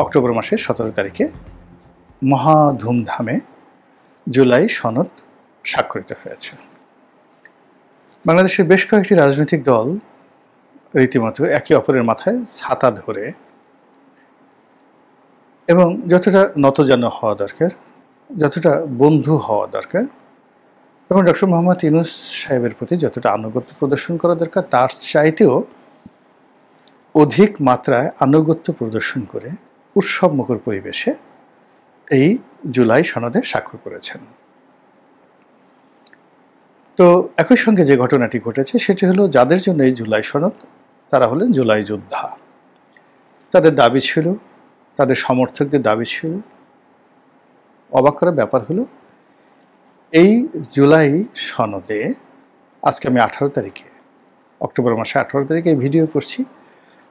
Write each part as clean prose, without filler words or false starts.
October মাসের 17 তারিখে মহা ধুমধামে জুলাই সনদ স্বাক্ষরিত হয়েছে। বাংলাদেশের বেশ কয়েকটি রাজনৈতিক দল রীতিমতো একে অপরের মাথায় ছাতা ধরে এবং যতটা নতজানু হওয়া দরকার, যতটা বন্ধু হওয়া দরকার এবং ডক্টর মোহাম্মদ ইউনূস সাহেবের প্রতি যতটা আনুগত্য প্রদর্শন করা দরকার, তার চাইতেও অধিক মাত্রায় আনুগত্য প্রদর্শন করে উৎসবমুখর পরিবেশে এই জুলাই সনদে স্বাক্ষর করেছেন। তো একই সঙ্গে যে ঘটনাটি ঘটেছে সেটি হলো, যাদের জন্য এই জুলাই সনদ, তারা হলেন জুলাই যোদ্ধা। তাদের দাবি ছিল, তাদের সমর্থকদের দাবি ছিল, অবাক করার ব্যাপার হলো এই জুলাই সনদে আজকে আমি 18 তারিখে, অক্টোবর মাসে 18 তারিখে এই ভিডিও করছি,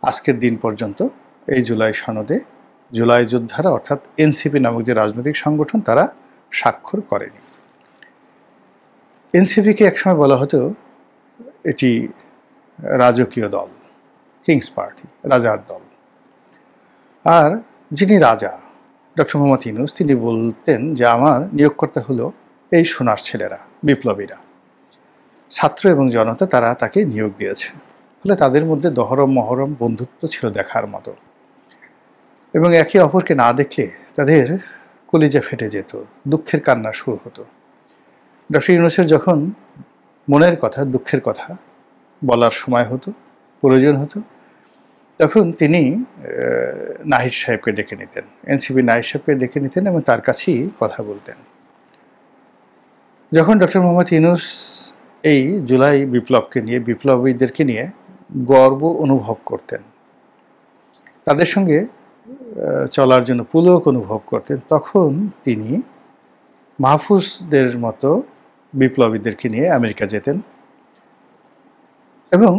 আজকের দিন পর্যন্ত এই জুলাই সনদে জুলাই যোদ্ধারা অর্থাৎ এনসিপি নামক যে রাজনৈতিক সংগঠন, তারা স্বাক্ষর করেনি। এনসিপিকে একসময় বলা হতো এটি রাজকীয় দল, কিংস পার্টি, রাজার দল। আর যিনি রাজা ডক্টর মোহাম্মদ ইউনূস, তিনি বলতেন যে আমার নিয়োগকর্তা হলো এই সোনার ছেলেরা, বিপ্লবীরা, ছাত্র এবং জনতা, তারা তাকে নিয়োগ দিয়েছে। ফলে তাদের মধ্যে দহরম মহরম বন্ধুত্ব ছিল দেখার মতো, এবং একে অপরকে না দেখলে তাদের কলিজা ফেটে যেত, দুঃখের কান্না শুরু হতো। ডক্টর ইউনূসের যখন মনের কথা, দুঃখের কথা বলার সময় হতো, প্রয়োজন হতো, তখন তিনি নাহিদ সাহেবকে ডেকে নিতেন, এনসিপি নাহিদ সাহেবকে ডেকে নিতেন এবং তার কাছেই কথা বলতেন। যখন ডক্টর মোহাম্মদ ইউনূস এই জুলাই বিপ্লবকে নিয়ে, বিপ্লবীদেরকে নিয়ে গর্ব অনুভব করতেন, তাদের সঙ্গে চলার জন্য পুলক অনুভব করতেন, তখন তিনি মাহফুজদের মতো বিপ্লবীদেরকে নিয়ে আমেরিকা যেতেন এবং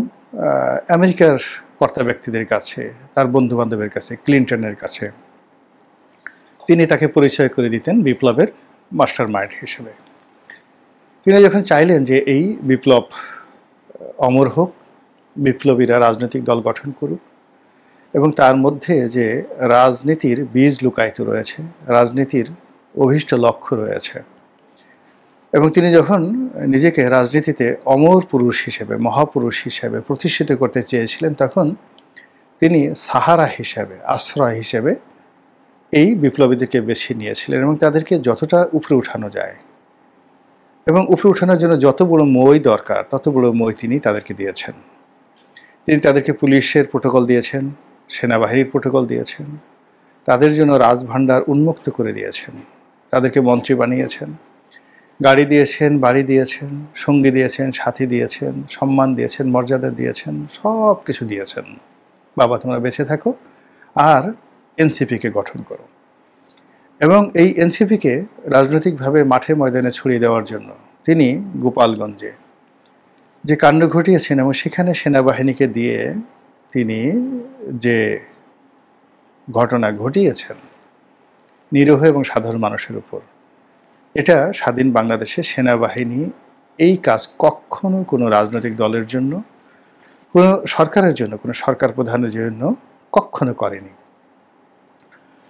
আমেরিকার কর্তা ব্যক্তিদের কাছে, তার বন্ধুবান্ধবের কাছে, ক্লিন্টনের কাছে তিনি তাকে পরিচয় করে দিতেন বিপ্লবের মাস্টার মাইন্ড হিসেবে। তিনি যখন চাইলেন যে এই বিপ্লব অমর হোক, বিপ্লবীরা রাজনৈতিক দল গঠন করুক এবং তার মধ্যে যে রাজনীতির বীজ লুকায়িত রয়েছে, রাজনীতির অভীষ্ট লক্ষ্য রয়েছে, এবং তিনি যখন নিজেকে রাজনীতিতে অমর পুরুষ হিসেবে, মহাপুরুষ হিসেবে প্রতিষ্ঠিত করতে চেয়েছিলেন, তখন তিনি সাহারা হিসেবে, আশ্রয় হিসেবে এই বিপ্লবীদেরকে বেছে নিয়েছিলেন এবং তাদেরকে যতটা উপরে উঠানো যায় এবং উপরে উঠানোর জন্য যত বড় মই দরকার তত বড় মই তিনি তাদেরকে দিয়েছেন। তিনি তাদেরকে পুলিশের প্রোটোকল দিয়েছেন, সেনাবাহিনীর প্রোটোকল দিয়েছেন, তাদের জন্য রাজভাণ্ডার উন্মুক্ত করে দিয়েছেন, তাদেরকে মন্ত্রী বানিয়েছেন, গাড়ি দিয়েছেন, বাড়ি দিয়েছেন, সঙ্গী দিয়েছেন, সাথী দিয়েছেন, সম্মান দিয়েছেন, মর্যাদা দিয়েছেন, সব কিছু দিয়েছেন। বাবা তোমরা বেঁচে থাকো আর এনসিপিকে গঠন করো। এবং এই এনসিপিকে রাজনৈতিকভাবে মাঠে ময়দানে ছড়িয়ে দেওয়ার জন্য তিনি গোপালগঞ্জে যে কাণ্ড ঘটিয়েছেন এবং সেখানে সেনাবাহিনীকে দিয়ে তিনি যে ঘটনা ঘটিয়েছেন নিরীহ এবং সাধারণ মানুষের উপর, এটা স্বাধীন বাংলাদেশে সেনাবাহিনী এই কাজ কখনো কোনো রাজনৈতিক দলের জন্য, কোনো সরকারের জন্য, কোনো সরকার প্রধানের জন্য কখনো করেনি।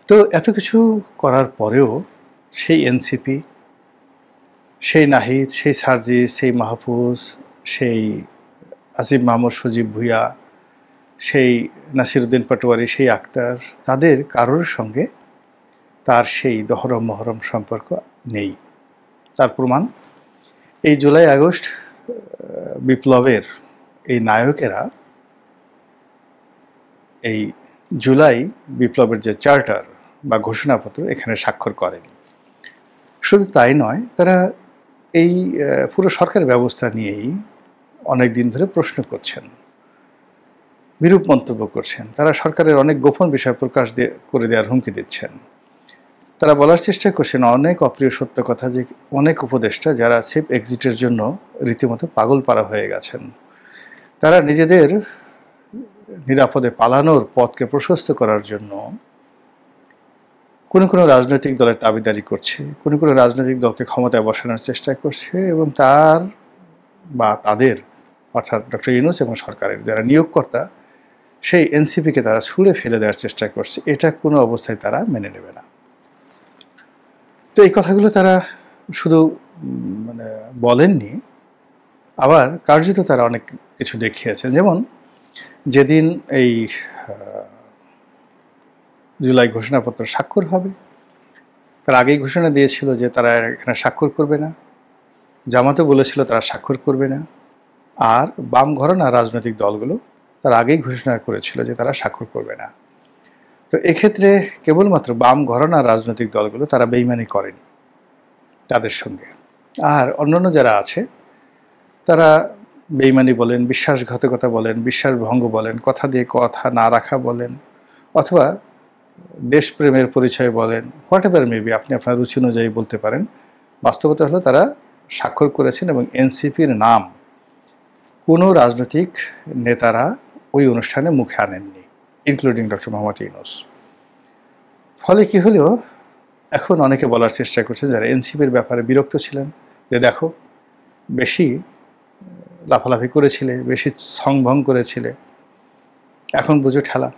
তো এত কিছু করার পরেও সেই এনসিপি, সেই নাহিদ, সেই সার্জিস, সেই মাহফুজ, সেই আসিফ মাহমুদ সজীব ভুঁইয়া, সেই নাসিরউদ্দিন পাটোয়ারি, সেই আক্তার, তাদের কারোর সঙ্গে তার সেই দহরম মহরম সম্পর্ক নেই। তার প্রমাণ এই জুলাই আগস্ট বিপ্লবের এই নায়কেরা এই জুলাই বিপ্লবের যে চার্টার বা ঘোষণাপত্র, এখানে স্বাক্ষর করেনি। শুধু তাই নয়, তারা এই পুরো সরকার ব্যবস্থা নিয়েই অনেক দিন ধরে প্রশ্ন করছেন, বিরূপ মন্তব্য করছেন। তারা সরকারের অনেক গোপন বিষয় প্রকাশ করে দেওয়ার হুমকি দিচ্ছেন। তারা বলার চেষ্টা করছেন অনেক অপ্রিয় সত্য কথা, যে অনেক উপদেষ্টা যারা সেফ এক্সিটের জন্য রীতিমতো পাগল পারা হয়ে গেছেন, তারা নিজেদের নিরাপদে পালানোর পথকে প্রশস্ত করার জন্য কোনো রাজনৈতিক দলের দাবিদারি করছে, কোনো রাজনৈতিক দলকে ক্ষমতায় বসানোর চেষ্টা করছে এবং তাদের অর্থাৎ ডক্টর ইউনূস এবং সরকারের যারা নিয়োগকর্তা, সেই এনসিপিকে তারা ছুঁড়ে ফেলে দেওয়ার চেষ্টা করছে, এটা কোনো অবস্থায় তারা মেনে নেবে না। তো এই কথাগুলো তারা শুধু মানে বলেননি, আবার কার্যত তারা অনেক কিছু দেখিয়েছেন। যেমন যেদিন এই জুলাই ঘোষণাপত্র স্বাক্ষর হবে, তার আগেই ঘোষণা দিয়েছিল যে তারা এখানে স্বাক্ষর করবে না, জামাতও বলেছিল তারা স্বাক্ষর করবে না, আর বাম ঘরানা রাজনৈতিক দলগুলো তার আগেই ঘোষণা করেছিল যে তারা স্বাক্ষর করবে না। তো এক্ষেত্রে কেবলমাত্র বাম ঘরানা রাজনৈতিক দলগুলো তারা বেইমানি করেনি তাদের সঙ্গে, আর অন্যান্য যারা আছে তারা বেইমানি বলেন, বিশ্বাসঘাতকতা বলেন, বিশ্বাসভঙ্গ বলেন, কথা দিয়ে কথা না রাখা বলেন, অথবা দেশপ্রেমের পরিচয় বলেন, হোয়াট এভার মেবি, আপনি আপনার রুচি অনুযায়ী বলতে পারেন। বাস্তবতা হলো তারা স্বাক্ষর করেছেন এবং এনসিপির নাম কোনো রাজনৈতিক নেতারা ওই অনুষ্ঠানে মুখে আনেননি, ইনক্লুডিং ডক্টর মোহাম্মদ ইউনূস। ফলে কি হলো, এখন অনেকে বলার চেষ্টা করছে যারা এনসিপির ব্যাপারে বিরক্ত ছিলেন যে দেখো বেশি লাফালাফি করেছিলে, বেশি সংভং করেছিলে, এখন বুঝো ঠেলা।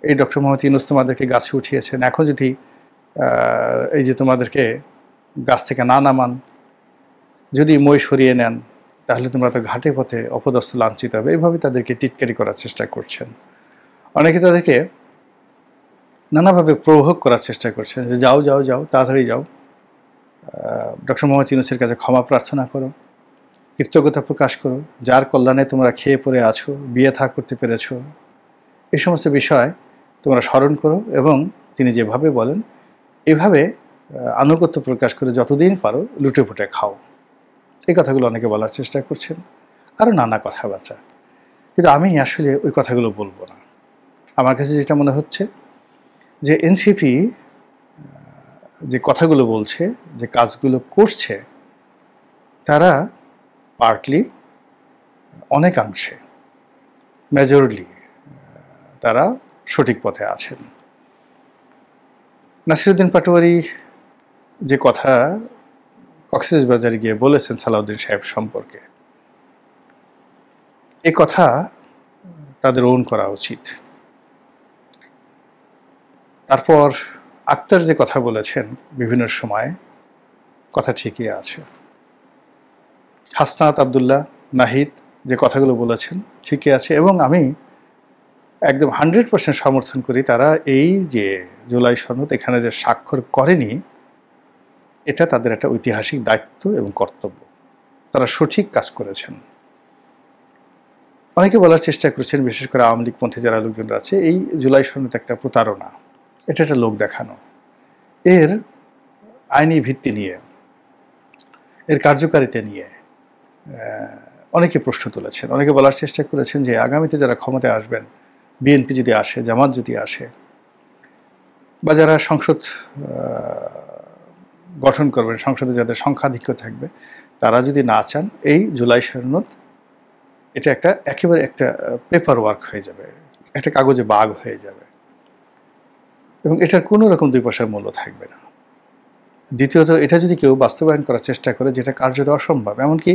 এই ডক্টর মোহাম্মদ ইউনূস তোমাদেরকে গাছে উঠিয়েছেন, এখন যদি এই যে তোমাদেরকে গাছ থেকে না নামান, যদি মই সরিয়ে নেন, তাহলে তোমরা তো ঘাটে পথে অপদস্থ লাঞ্ছিত হবে। এইভাবে তাদেরকে টিটকারি করার চেষ্টা করছেন। অনেকে তাদেরকে নানাভাবে প্রভোগ করার চেষ্টা করছেন যে যাও যাও যাও, তাড়াতাড়ি যাও, ডক্টর মোহাম্মদ ইউনূসের কাছে ক্ষমা প্রার্থনা করো, কৃতজ্ঞতা প্রকাশ করো, যার কল্যাণে তোমরা খেয়ে পড়ে আছো, বিয়ে থা করতে পেরেছো, এই সমস্ত বিষয় তোমরা স্মরণ করো এবং তিনি যেভাবে বলেন এভাবে আনুগত্য প্রকাশ করে যতদিন পারো লুটে ফুটে খাও। এই কথাগুলো অনেকে বলার চেষ্টা করছেন, আরও নানা কথাবার্তা। কিন্তু আমি আসলে ওই কথাগুলো বলবো না। আমার কাছে যেটা মনে হচ্ছে যে এনসিপি যে কথাগুলো বলছে, যে কাজগুলো করছে, তারা পার্টলি, অনেকাংশে, মেজরলি তারা সঠিক পথে আছেন। নাসিরউদ্দিন পাটোয়ারি যে কথা কক্সবাজারে গিয়ে বলেছেন সালাউদ্দিন সাহেব সম্পর্কে, এ কথা তাদের ওন করা উচিত। তারপর আক্তার যে কথা বলেছেন বিভিন্ন সময়, কথা ঠিকই আছে। হাসনাত আবদুল্লাহ, নাহিদ যে কথাগুলো বলেছেন ঠিকই আছে, এবং আমি একদম 100% সমর্থন করি তারা এই যে জুলাই সনদ এখানে যে স্বাক্ষর করেনি, এটা তাদের একটা ঐতিহাসিক দায়িত্ব এবং কর্তব্য, তারা সঠিক কাজ করেছেন। অনেকে বলার চেষ্টা করেছেন, বিশেষ করে আওয়ামী লীগপন্থী যারা লোকজনরা আছে, এই জুলাই সনদ একটা প্রতারণা, এটা একটা লোক দেখানো। এর আইনি ভিত্তি নিয়ে, এর কার্যকারিতা নিয়ে অনেকে প্রশ্ন তুলেছেন। অনেকে বলার চেষ্টা করেছেন যে আগামীতে যারা ক্ষমতায় আসবেন, বিএনপি যদি আসে, জামাত যদি আসে, বা যারা সংসদ গঠন করবেন, সংসদে যাদের সংখ্যাধিক্য থাকবে, তারা যদি না চান এই জুলাই সনদ, এটা একটা একেবারে একটা পেপার ওয়ার্ক হয়ে যাবে, একটা কাগজে বাগ হয়ে যাবে, এবং এটার কোনো রকম 2 পয়সার মূল্য থাকবে না। দ্বিতীয়ত, এটা যদি কেউ বাস্তবায়ন করার চেষ্টা করে, যেটা কার্যত অসম্ভব, এমনকি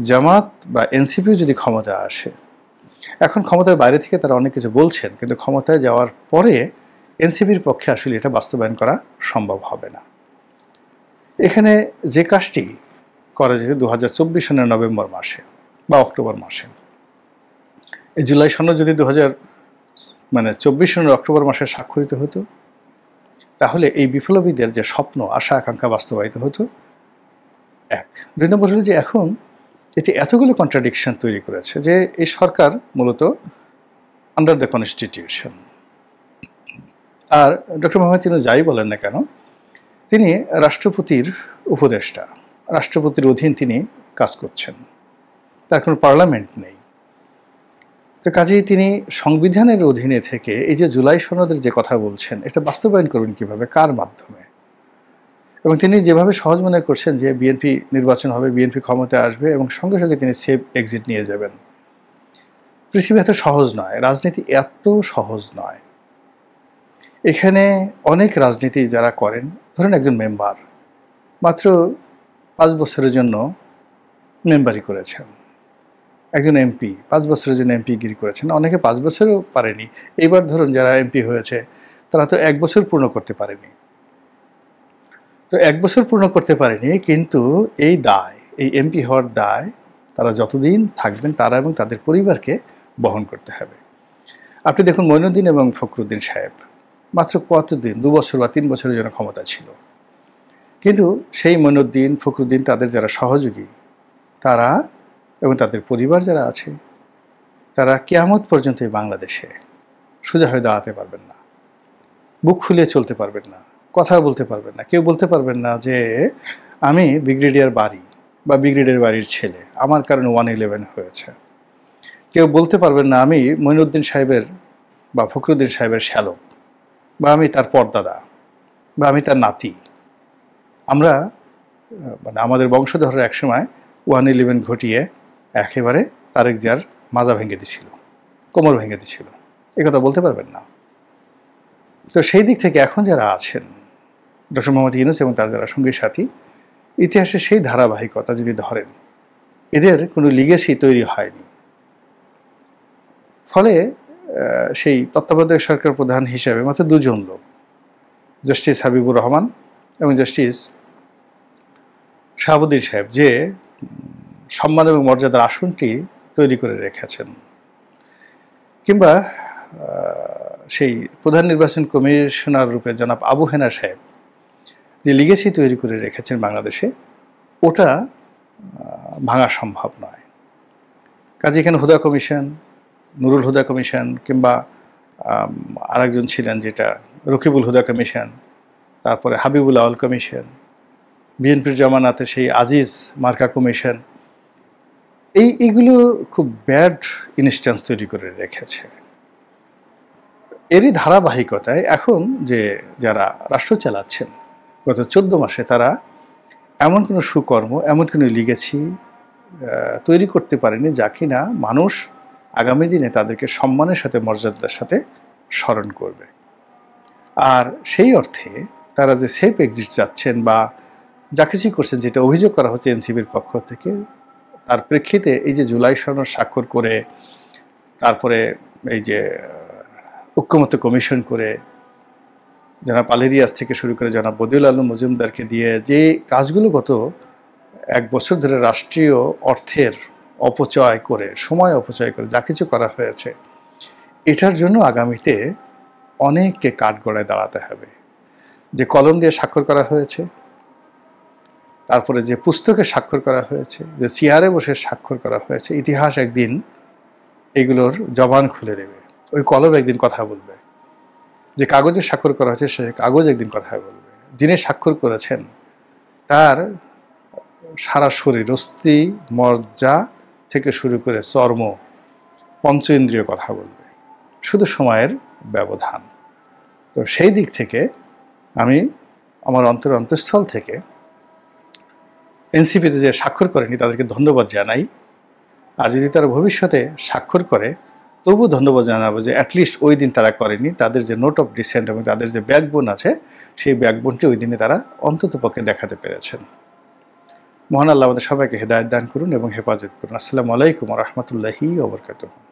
জামাত বা এনসিপিও যদি ক্ষমতায় আসে, এখন ক্ষমতার বাইরে থেকে তারা অনেক কিছু বলছেন, কিন্তু ক্ষমতায় যাওয়ার পরে এনসিপির পক্ষে আসলে এটা বাস্তবায়ন করা সম্ভব হবে না। এখানে যে কাজটি করা যেত 2024 সনের নভেম্বর মাসে বা অক্টোবর মাসে, এই জুলাই সনদ যদি 2024 সনের অক্টোবর মাসে স্বাক্ষরিত হতো, তাহলে এই বিপ্লবীদের যে স্বপ্ন, আশা আকাঙ্ক্ষা বাস্তবায়িত হতো। 1 2 নম্বর হলো যে এখন এটি এতগুলো কন্ট্রাডিকশন তৈরি করেছে যে এই সরকার মূলত আন্ডার দ্য কনস্টিটিউশন। আর ডক্টর মোহাম্মদ ইউনূস যাই বলেন না কেন, তিনি রাষ্ট্রপতির উপদেষ্টা, রাষ্ট্রপতির অধীন তিনি কাজ করছেন, তার কোনো পার্লামেন্ট নেই। তো কাজেই তিনি সংবিধানের অধীনে থেকে এই যে জুলাই সনদের যে কথা বলছেন, এটা বাস্তবায়ন করবেন কিভাবে, কার মাধ্যমে? এবং তিনি যেভাবে সহজ মনে করছেন যে বিএনপি নির্বাচন হবে, বিএনপি ক্ষমতায় আসবে এবং সঙ্গে সঙ্গে তিনি সেফ এক্সিট নিয়ে যাবেন, পৃথিবী এত সহজ নয়, রাজনীতি এত সহজ নয়। এখানে অনেক রাজনীতি যারা করেন, ধরেন একজন মেম্বার মাত্র 5 বছরের জন্য মেম্বারি করেছেন, একজন এমপি 5 বছরের জন্য এমপি গিরি করেছেন, অনেকে 5 বছরও পারেনি। এইবার ধরুন যারা এমপি হয়েছে তারা তো 1 বছর পূর্ণ করতে পারেনি। তো 1 বছর পূর্ণ করতে পারেনি, কিন্তু এই দায়, এই এমপি হওয়ার দায় তারা যতদিন থাকবেন তারা এবং তাদের পরিবারকে বহন করতে হবে। আপনি দেখুন মঈনুদ্দিন এবং ফখরুদ্দিন সাহেব মাত্র কতদিন, 2 বছর বা 3 বছরের জন্য ক্ষমতা ছিল, কিন্তু সেই মঈনুদ্দিন ফখরুদ্দিন তাদের যারা সহযোগী তারা এবং তাদের পরিবার যারা আছে তারা কিয়ামত পর্যন্ত এই বাংলাদেশে সোজা হয়ে দাঁড়াতে পারবেন না, বুক ফুলিয়ে চলতে পারবেন না, কথা বলতে পারবেন না। কেউ বলতে পারবেন না যে আমি ব্রিগেডিয়ার বাড়ি বা ব্রিগেডিয়ার বাড়ির ছেলে, আমার কারণে 111 হয়েছে। কেউ বলতে পারবেন না আমি মঈনুদ্দিন সাহেবের বা ফখরুদ্দিন সাহেবের শ্যালক, বা আমি তার পরদাদা, বা আমি তার নাতি। আমরা মানে আমাদের বংশধররা একসময় 111 ঘটিয়ে একেবারে তারেক জিয়ার মাজা ভেঙে দিছিল, কোমর ভেঙে দিছিল, এ কথা বলতে পারবেন না। তো সেই দিক থেকে এখন যারা আছেন ডক্টর মোহাম্মদ ইউনূস এবং তার যারা সঙ্গী সাথী, ইতিহাসের সেই ধারাবাহিকতা যদি ধরেন, এদের কোনো লিগেসি তৈরি হয়নি। ফলে সেই তত্ত্বাবধায়ক সরকার প্রধান হিসেবে মাত্র 2 জন লোক, জাস্টিস হাবিবুর রহমান এবং জাস্টিস শাহাবুদ্দিন সাহেব, যে সম্মান এবং মর্যাদার আসনটি তৈরি করে রেখেছেন, কিংবা সেই প্রধান নির্বাচন কমিশনার রূপে জনাব আবু হেনা সাহেব যে লিগেসি তৈরি করে রেখেছেন বাংলাদেশে, ওটা ভাঙা সম্ভব নয়। কাজে এখানে হুদা কমিশন, নুরুল হুদা কমিশন, কিংবা আরেকজন ছিলেন যেটা রকিবুল হুদা কমিশন, তারপরে হাবিবুল আওয়াল কমিশন, বিএনপির জামানাতে সেই আজিজ মার্কা কমিশন, এইগুলো খুব ব্যাড ইনস্ট্যান্স তৈরি করে রেখেছে। এরই ধারাবাহিকতায় এখন যে যারা রাষ্ট্র চালাচ্ছেন গত 14 মাসে তারা এমন কোনো সুকর্ম, এমন কোনো লিগেছি তৈরি করতে পারেনি যা কিনা মানুষ আগামী দিনে তাদেরকে সম্মানের সাথে মর্যাদার সাথে স্মরণ করবে। আর সেই অর্থে তারা যে সেফ এক্সিট যাচ্ছেন বা যা কিছুই করছেন, যেটা অভিযোগ করা হচ্ছে এনসিপির পক্ষ থেকে, তার প্রেক্ষিতে এই যে জুলাই সনদ স্বাক্ষর করে, তারপরে এই যে ঐক্যমত্য কমিশন করে জনাব আলেরিয়াস থেকে শুরু করে জনাব বদিউল আলম মজুমদারকে দিয়ে যে কাজগুলো গত 1 বছর ধরে রাষ্ট্রীয় অর্থের অপচয় করে, সময় অপচয় করে যা কিছু করা হয়েছে, এটার জন্য আগামীতে অনেককে কাঠগড়ায় দাঁড়াতে হবে। যে কলম দিয়ে স্বাক্ষর করা হয়েছে, তারপরে যে পুস্তকে স্বাক্ষর করা হয়েছে, যে চেয়ারে বসে স্বাক্ষর করা হয়েছে, ইতিহাস একদিন এগুলোর জবান খুলে দেবে। ওই কলম একদিন কথা বলবে। যে কাগজে স্বাক্ষর করা হয়েছে সে কাগজ একদিন কথা বলবে। যিনি স্বাক্ষর করেছেন তার সারা শরীর, অস্থি মজ্জা থেকে শুরু করে চর্ম, পঞ্চ ইন্দ্রিয় কথা বলবে, শুধু সময়ের ব্যবধান। তো সেই দিক থেকে আমি আমার অন্তঃস্থল থেকে এনসিপিতে যে স্বাক্ষর করেনি তাদেরকে ধন্যবাদ জানাই। আর যদি তারা ভবিষ্যতে স্বাক্ষর করে তবু ধন্যবাদ জানাবো যে অ্যাটলিস্ট ওই দিন তারা করেনি, তাদের যে নোট অফ ডিসেন্ট এবং তাদের যে ব্যাকবোন আছে সেই ব্যাকবোনটি ওই দিনে তারা অন্ততপক্ষে দেখাতে পেরেছেন। মহান আল্লাহ আমাদের সবাইকে হেদায়েত দান করুন এবং হেফাজত করুন। আসসালামু আলাইকুম ওয়া রাহমাতুল্লাহি ওয়া বারাকাতুহু।